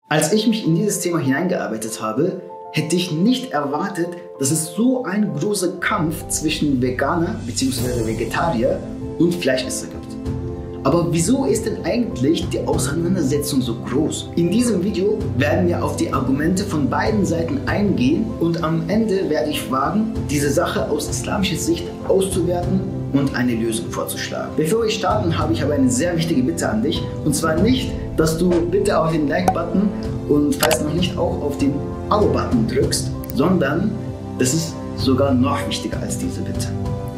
Als ich mich in dieses Thema hineingearbeitet habe, hätte ich nicht erwartet, dass es so ein großer Kampf zwischen Veganer bzw. Vegetarier und Fleischesser gibt. Aber wieso ist denn eigentlich die Auseinandersetzung so groß? In diesem Video werden wir auf die Argumente von beiden Seiten eingehen und am Ende werde ich wagen, diese Sache aus islamischer Sicht auszuwerten und eine Lösung vorzuschlagen. Bevor wir starten, habe ich aber eine sehr wichtige Bitte an dich. Und zwar nicht, dass du bitte auf den Like-Button und falls noch nicht auch auf den Abo-Button drückst, sondern das ist sogar noch wichtiger als diese Bitte.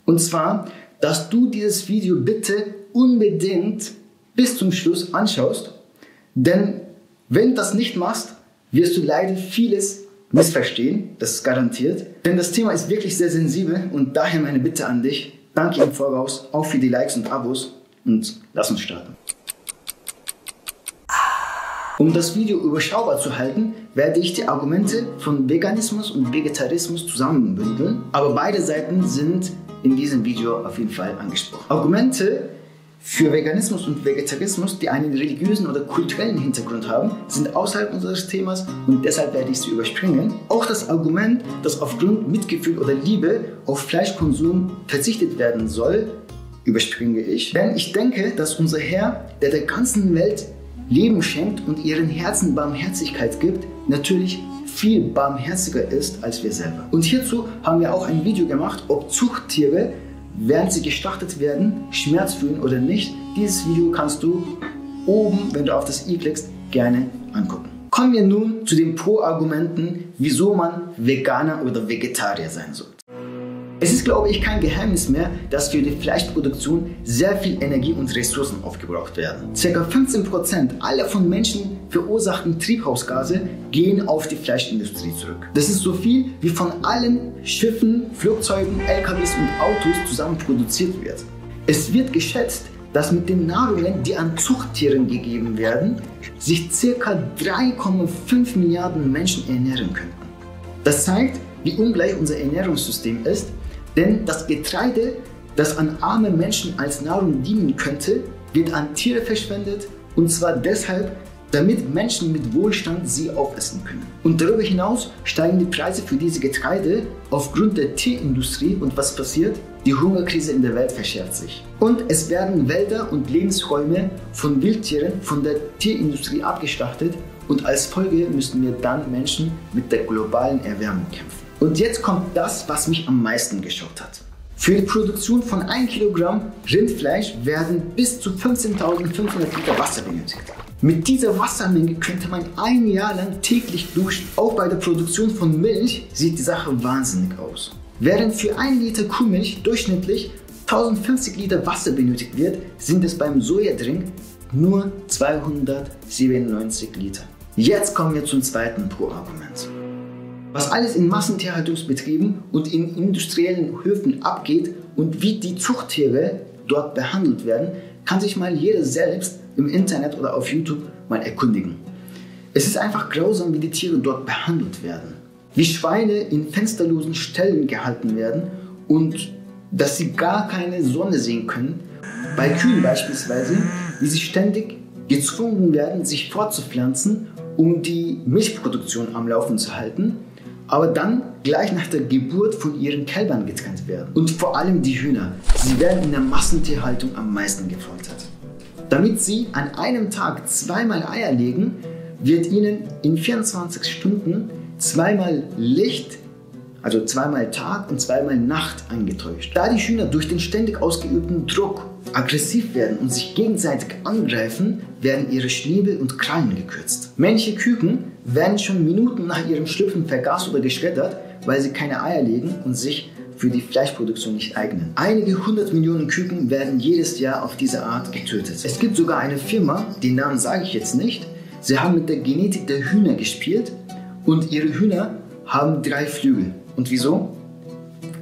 Und zwar, dass du dieses Video bitte unbedingt bis zum Schluss anschaust, denn wenn du das nicht machst, wirst du leider vieles missverstehen, das ist garantiert, denn das Thema ist wirklich sehr sensibel und daher meine Bitte an dich, danke im Voraus auch für die Likes und Abos und lass uns starten. Um das Video überschaubar zu halten, werde ich die Argumente von Veganismus und Vegetarismus zusammenbündeln, aber beide Seiten sind in diesem Video auf jeden Fall angesprochen. Argumente für Veganismus und Vegetarismus, die einen religiösen oder kulturellen Hintergrund haben, sind außerhalb unseres Themas und deshalb werde ich sie überspringen. Auch das Argument, dass aufgrund Mitgefühl oder Liebe auf Fleischkonsum verzichtet werden soll, überspringe ich. Denn ich denke, dass unser Herr, der der ganzen Welt Leben schenkt und ihren Herzen Barmherzigkeit gibt, natürlich viel barmherziger ist als wir selber. Und hierzu haben wir auch ein Video gemacht, ob Zuchttiere, während sie geschlachtet werden, Schmerz fühlen oder nicht. Dieses Video kannst du oben, wenn du auf das i klickst, gerne angucken. Kommen wir nun zu den Pro-Argumenten, wieso man Veganer oder Vegetarier sein soll. Es ist, glaube ich, kein Geheimnis mehr, dass für die Fleischproduktion sehr viel Energie und Ressourcen aufgebraucht werden. Ca. 15% aller von Menschen verursachten Treibhausgase gehen auf die Fleischindustrie zurück. Das ist so viel, wie von allen Schiffen, Flugzeugen, LKWs und Autos zusammen produziert wird. Es wird geschätzt, dass mit den Nahrungen, die an Zuchttieren gegeben werden, sich ca. 3,5 Milliarden Menschen ernähren könnten. Das zeigt, wie ungleich unser Ernährungssystem ist. Denn das Getreide, das an arme Menschen als Nahrung dienen könnte, wird an Tiere verschwendet und zwar deshalb, damit Menschen mit Wohlstand sie aufessen können. Und darüber hinaus steigen die Preise für diese Getreide aufgrund der Tierindustrie und was passiert? Die Hungerkrise in der Welt verschärft sich. Und es werden Wälder und Lebensräume von Wildtieren von der Tierindustrie abgeschlachtet und als Folge müssen wir dann Menschen mit der globalen Erwärmung kämpfen. Und jetzt kommt das, was mich am meisten geschockt hat. Für die Produktion von 1 Kilogramm Rindfleisch werden bis zu 15.500 Liter Wasser benötigt. Mit dieser Wassermenge könnte man ein Jahr lang täglich duschen. Auch bei der Produktion von Milch sieht die Sache wahnsinnig aus. Während für 1 Liter Kuhmilch durchschnittlich 1050 Liter Wasser benötigt wird, sind es beim Sojadrink nur 297 Liter. Jetzt kommen wir zum zweiten Pro-Argument. Was alles in Massentierhaltungsbetrieben und in industriellen Höfen abgeht und wie die Zuchttiere dort behandelt werden, kann sich mal jeder selbst im Internet oder auf YouTube mal erkundigen. Es ist einfach grausam, wie die Tiere dort behandelt werden. Wie Schweine in fensterlosen Ställen gehalten werden und dass sie gar keine Sonne sehen können. Bei Kühen beispielsweise, wie sie ständig gezwungen werden, sich fortzupflanzen, um die Milchproduktion am Laufen zu halten, aber dann gleich nach der Geburt von ihren Kälbern getrennt werden. Und vor allem die Hühner. Sie werden in der Massentierhaltung am meisten gefoltert. Damit sie an einem Tag zweimal Eier legen, wird ihnen in 24 Stunden zweimal Licht, also zweimal Tag und zweimal Nacht eingetäuscht. Da die Hühner durch den ständig ausgeübten Druck aggressiv werden und sich gegenseitig angreifen, werden ihre Schnäbel und Krallen gekürzt. Männliche Küken werden schon Minuten nach ihrem Schlüpfen vergast oder geschreddert, weil sie keine Eier legen und sich für die Fleischproduktion nicht eignen. Einige 100 Millionen Küken werden jedes Jahr auf diese Art getötet. Es gibt sogar eine Firma, den Namen sage ich jetzt nicht, sie haben mit der Genetik der Hühner gespielt und ihre Hühner haben 3 Flügel. Und wieso?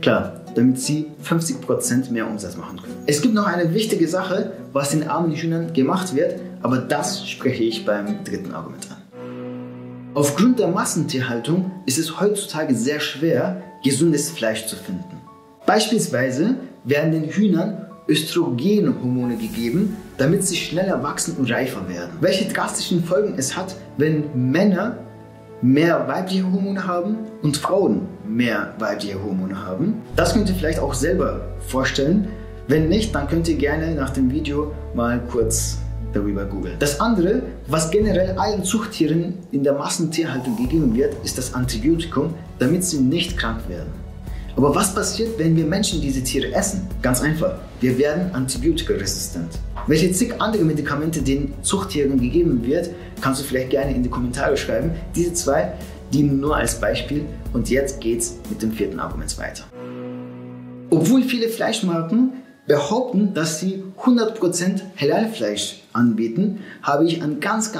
Klar, damit sie 50% mehr Umsatz machen können. Es gibt noch eine wichtige Sache, was den armen Hühnern gemacht wird, aber das spreche ich beim dritten Argument an. Aufgrund der Massentierhaltung ist es heutzutage sehr schwer, gesundes Fleisch zu finden. Beispielsweise werden den Hühnern Östrogenhormone gegeben, damit sie schneller wachsen und reifer werden. Welche drastischen Folgen es hat, wenn Männer mehr weibliche Hormone haben und Frauen mehr weibliche Hormone haben. Das könnt ihr vielleicht auch selber vorstellen. Wenn nicht, dann könnt ihr gerne nach dem Video mal kurz darüber googeln. Das andere, was generell allen Zuchttieren in der Massentierhaltung gegeben wird, ist das Antibiotikum, damit sie nicht krank werden. Aber was passiert, wenn wir Menschen diese Tiere essen? Ganz einfach, wir werden antibiotikaresistent. Welche zig andere Medikamente den Zuchttieren gegeben wird, kannst du vielleicht gerne in die Kommentare schreiben. Diese zwei dienen nur als Beispiel und jetzt geht's mit dem vierten Argument weiter. Obwohl viele Fleischmarken behaupten, dass sie 100% Halal-Fleisch anbieten, habe ich an ganz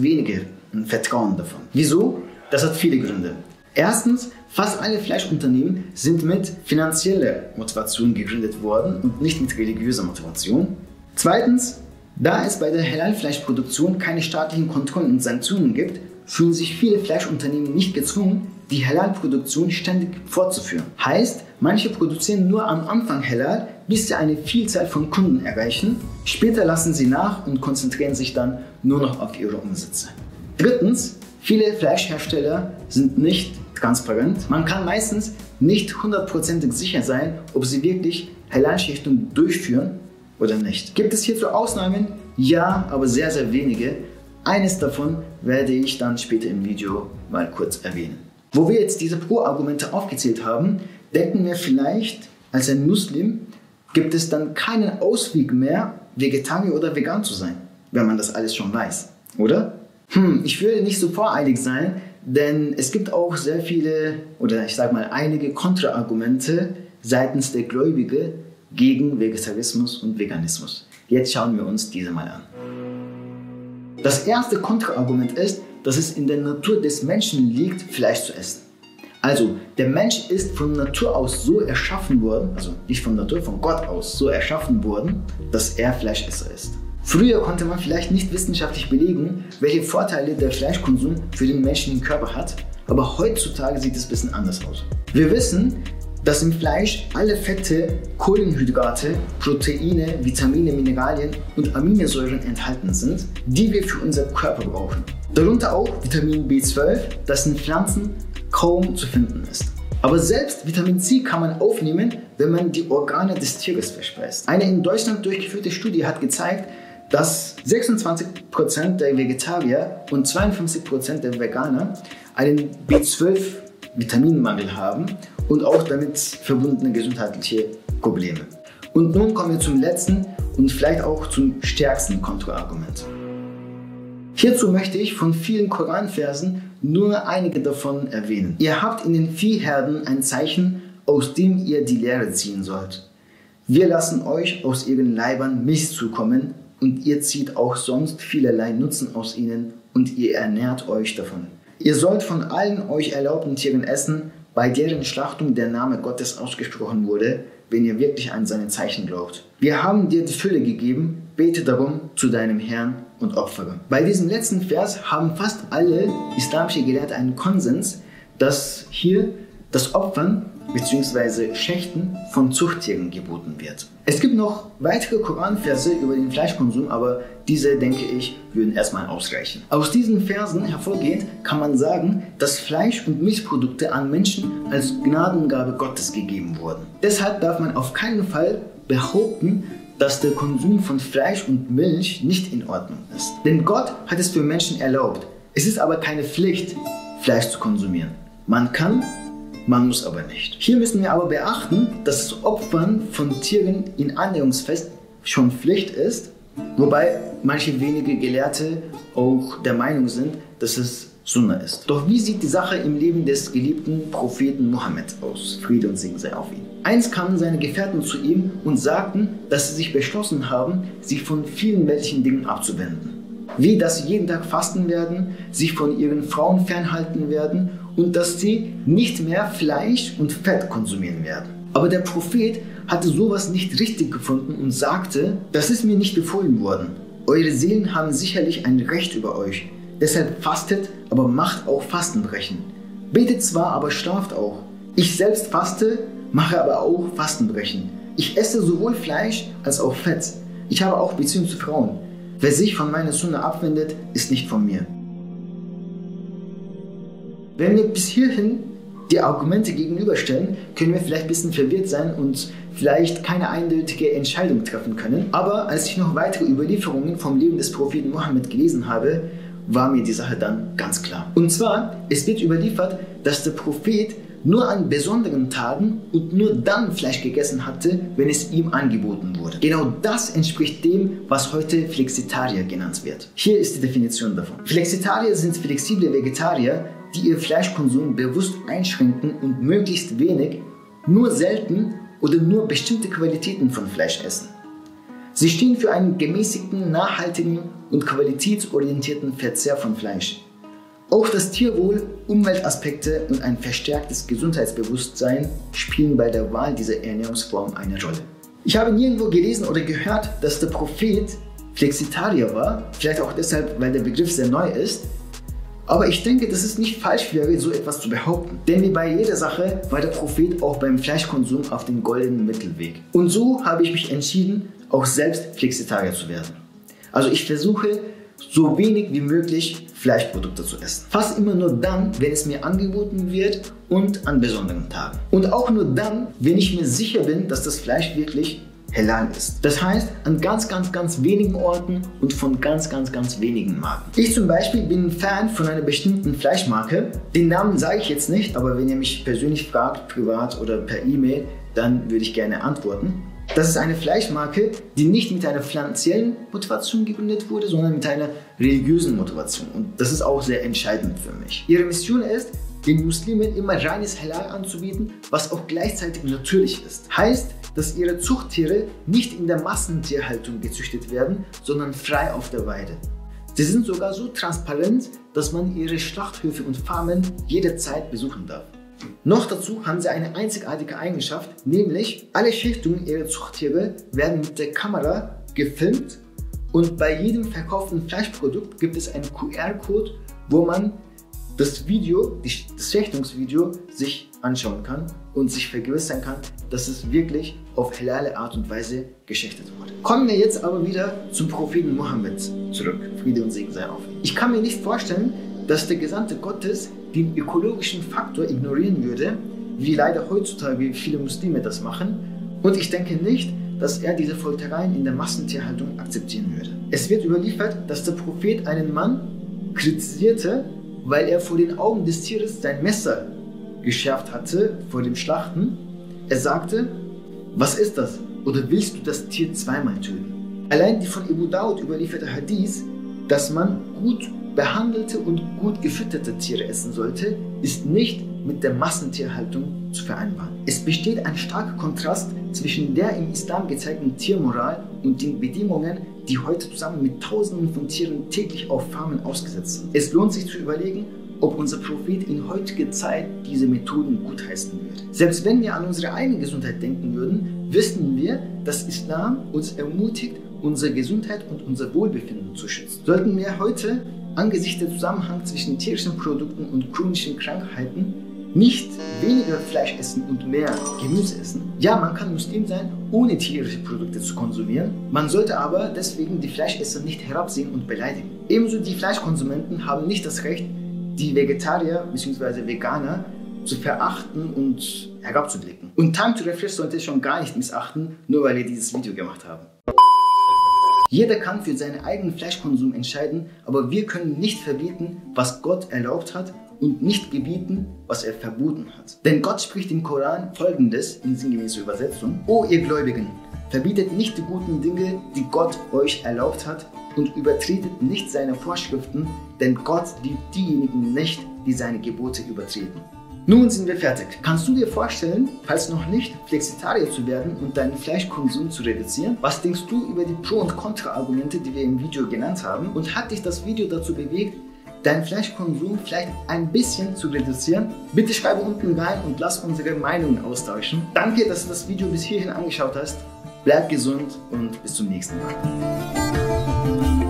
wenige Vertrauen davon. Wieso? Das hat viele Gründe. Erstens, fast alle Fleischunternehmen sind mit finanzieller Motivation gegründet worden und nicht mit religiöser Motivation. Zweitens, da es bei der Halal-Fleischproduktion keine staatlichen Kontrollen und Sanktionen gibt, fühlen sich viele Fleischunternehmen nicht gezwungen, die Halal-Produktion ständig fortzuführen. Heißt, manche produzieren nur am Anfang Halal, bis sie eine Vielzahl von Kunden erreichen. Später lassen sie nach und konzentrieren sich dann nur noch auf ihre Umsätze. Drittens, viele Fleischhersteller sind nicht transparent. Man kann meistens nicht 100% sicher sein, ob sie wirklich Halal-Schichtung durchführen oder nicht. Gibt es hierzu Ausnahmen? Ja, aber sehr wenige. Eines davon werde ich dann später im Video mal kurz erwähnen. Wo wir jetzt diese Pro-Argumente aufgezählt haben, denken wir vielleicht, als ein Muslim gibt es dann keinen Ausweg mehr, Vegetarier oder vegan zu sein, wenn man das alles schon weiß, oder? Ich würde nicht so voreilig sein, denn es gibt auch sehr viele, oder ich sage mal einige Kontraargumente seitens der Gläubigen gegen Vegetarismus und Veganismus. Jetzt schauen wir uns diese mal an. Das erste Kontraargument ist, dass es in der Natur des Menschen liegt, Fleisch zu essen. Also, der Mensch ist von Natur aus so erschaffen worden, also nicht von Natur, von Gott aus so erschaffen worden, dass er Fleischesser ist. Früher konnte man vielleicht nicht wissenschaftlich belegen, welche Vorteile der Fleischkonsum für den menschlichen Körper hat, aber heutzutage sieht es ein bisschen anders aus. Wir wissen, dass im Fleisch alle Fette, Kohlenhydrate, Proteine, Vitamine, Mineralien und Aminosäuren enthalten sind, die wir für unseren Körper brauchen. Darunter auch Vitamin B12, das in Pflanzen kaum zu finden ist. Aber selbst Vitamin C kann man aufnehmen, wenn man die Organe des Tieres verspeist. Eine in Deutschland durchgeführte Studie hat gezeigt, dass 26% der Vegetarier und 52% der Veganer einen B12-Vitaminmangel haben und auch damit verbundene gesundheitliche Probleme. Und nun kommen wir zum letzten und vielleicht auch zum stärksten Kontraargument. Hierzu möchte ich von vielen Koranversen nur einige davon erwähnen. Ihr habt in den Viehherden ein Zeichen, aus dem ihr die Lehre ziehen sollt. Wir lassen euch aus ihren Leibern Milch zukommen und ihr zieht auch sonst vielerlei Nutzen aus ihnen und ihr ernährt euch davon. Ihr sollt von allen euch erlaubten Tieren essen, bei deren Schlachtung der Name Gottes ausgesprochen wurde, wenn ihr wirklich an seine Zeichen glaubt. Wir haben dir die Fülle gegeben, bete darum zu deinem Herrn und opfere. Bei diesem letzten Vers haben fast alle islamische Gelehrten einen Konsens, dass hier das Opfern bzw. Schächten von Zuchttieren geboten wird. Es gibt noch weitere Koranverse über den Fleischkonsum, aber diese, denke ich, würden erstmal ausreichen. Aus diesen Versen hervorgehend kann man sagen, dass Fleisch- und Milchprodukte an Menschen als Gnadengabe Gottes gegeben wurden. Deshalb darf man auf keinen Fall behaupten, dass der Konsum von Fleisch und Milch nicht in Ordnung ist. Denn Gott hat es für Menschen erlaubt. Es ist aber keine Pflicht, Fleisch zu konsumieren. Man kann, man muss aber nicht. Hier müssen wir aber beachten, dass das Opfern von Tieren in Annäherungsfest schon Pflicht ist, wobei manche wenige Gelehrte auch der Meinung sind, dass es Sunna ist. Doch wie sieht die Sache im Leben des geliebten Propheten Mohammed aus? Friede und Segen sei auf ihn. Einst kamen seine Gefährten zu ihm und sagten, dass sie sich beschlossen haben, sich von vielen weltlichen Dingen abzuwenden. Wie, dass sie jeden Tag fasten werden, sich von ihren Frauen fernhalten werden und dass sie nicht mehr Fleisch und Fett konsumieren werden. Aber der Prophet hatte sowas nicht richtig gefunden und sagte, das ist mir nicht befohlen worden. Eure Seelen haben sicherlich ein Recht über euch. Deshalb fastet, aber macht auch Fastenbrechen. Betet zwar, aber schlaft auch. Ich selbst faste, mache aber auch Fastenbrechen. Ich esse sowohl Fleisch als auch Fett. Ich habe auch Beziehungen zu Frauen. Wer sich von meiner Sunna abwendet, ist nicht von mir. Wenn wir bis hierhin die Argumente gegenüberstellen, können wir vielleicht ein bisschen verwirrt sein und vielleicht keine eindeutige Entscheidung treffen können. Aber als ich noch weitere Überlieferungen vom Leben des Propheten Mohammed gelesen habe, war mir die Sache dann ganz klar. Und zwar, es wird überliefert, dass der Prophet nur an besonderen Tagen und nur dann Fleisch gegessen hatte, wenn es ihm angeboten wurde. Genau das entspricht dem, was heute Flexitarier genannt wird. Hier ist die Definition davon. Flexitarier sind flexible Vegetarier, die ihr Fleischkonsum bewusst einschränken und möglichst wenig, nur selten oder nur bestimmte Qualitäten von Fleisch essen. Sie stehen für einen gemäßigten, nachhaltigen und qualitätsorientierten Verzehr von Fleisch. Auch das Tierwohl, Umweltaspekte und ein verstärktes Gesundheitsbewusstsein spielen bei der Wahl dieser Ernährungsform eine Rolle. Ich habe nirgendwo gelesen oder gehört, dass der Prophet Flexitarier war, vielleicht auch deshalb, weil der Begriff sehr neu ist. Aber ich denke, dass es nicht falsch wäre, so etwas zu behaupten. Denn wie bei jeder Sache war der Prophet auch beim Fleischkonsum auf dem goldenen Mittelweg. Und so habe ich mich entschieden, auch selbst Flexitarier zu werden. Also ich versuche, so wenig wie möglich Fleischprodukte zu essen. Fast immer nur dann, wenn es mir angeboten wird und an besonderen Tagen. Und auch nur dann, wenn ich mir sicher bin, dass das Fleisch wirklich halal ist. Das heißt, an ganz wenigen Orten und von ganz wenigen Marken. Ich zum Beispiel bin ein Fan von einer bestimmten Fleischmarke. Den Namen sage ich jetzt nicht, aber wenn ihr mich persönlich fragt, privat oder per E-Mail, dann würde ich gerne antworten. Das ist eine Fleischmarke, die nicht mit einer finanziellen Motivation gegründet wurde, sondern mit einer religiösen Motivation. Und das ist auch sehr entscheidend für mich. Ihre Mission ist, den Muslimen immer reines Halal anzubieten, was auch gleichzeitig natürlich ist. Heißt, dass ihre Zuchttiere nicht in der Massentierhaltung gezüchtet werden, sondern frei auf der Weide. Sie sind sogar so transparent, dass man ihre Schlachthöfe und Farmen jederzeit besuchen darf. Noch dazu haben sie eine einzigartige Eigenschaft, nämlich alle Schichtungen ihrer Zuchttiere werden mit der Kamera gefilmt und bei jedem verkauften Fleischprodukt gibt es einen QR-Code, wo man das Schächtungsvideo sich anschauen kann und sich vergewissern kann, dass es wirklich auf halale Art und Weise geschächtet wurde. Kommen wir jetzt aber wieder zum Propheten Mohammed zurück. Friede und Segen sei auf ihn. Ich kann mir nicht vorstellen, dass der Gesandte Gottes den ökologischen Faktor ignorieren würde, wie leider heutzutage viele Muslime das machen. Und ich denke nicht, dass er diese Foltereien in der Massentierhaltung akzeptieren würde. Es wird überliefert, dass der Prophet einen Mann kritisierte, weil er vor den Augen des Tieres sein Messer geschärft hatte vor dem Schlachten. Er sagte, was ist das? Oder willst du das Tier zweimal töten? Allein die von Abu Dawud überlieferte Hadith, dass man gut behandelte und gut gefütterte Tiere essen sollte, ist nicht mit der Massentierhaltung zu vereinbaren. Es besteht ein starker Kontrast zwischen der im Islam gezeigten Tiermoral und den Bedingungen, die heute zusammen mit Tausenden von Tieren täglich auf Farmen ausgesetzt sind. Es lohnt sich zu überlegen, ob unser Prophet in heutiger Zeit diese Methoden gutheißen würde. Selbst wenn wir an unsere eigene Gesundheit denken würden, wissen wir, dass Islam uns ermutigt, unsere Gesundheit und unser Wohlbefinden zu schützen. Sollten wir heute angesichts der Zusammenhang zwischen tierischen Produkten und chronischen Krankheiten nicht weniger Fleisch essen und mehr Gemüse essen? Ja, man kann Muslim sein, ohne tierische Produkte zu konsumieren. Man sollte aber deswegen die Fleischesser nicht herabsehen und beleidigen. Ebenso die Fleischkonsumenten haben nicht das Recht, die Vegetarier bzw. Veganer zu verachten und herabzublicken. Und Time to Refresh sollte es schon gar nicht missachten, nur weil wir dieses Video gemacht haben. Jeder kann für seinen eigenen Fleischkonsum entscheiden, aber wir können nicht verbieten, was Gott erlaubt hat und nicht gebieten, was er verboten hat. Denn Gott spricht im Koran Folgendes in sinngemäßer Übersetzung: O ihr Gläubigen, verbietet nicht die guten Dinge, die Gott euch erlaubt hat, und übertretet nicht seine Vorschriften, denn Gott liebt diejenigen nicht, die seine Gebote übertreten. Nun sind wir fertig. Kannst du dir vorstellen, falls noch nicht, Flexitarier zu werden und deinen Fleischkonsum zu reduzieren? Was denkst du über die Pro- und Kontra-Argumente, die wir im Video genannt haben? Und hat dich das Video dazu bewegt, deinen Fleischkonsum vielleicht ein bisschen zu reduzieren? Bitte schreibe unten rein und lass unsere Meinungen austauschen. Danke, dass du das Video bis hierhin angeschaut hast. Bleib gesund und bis zum nächsten Mal.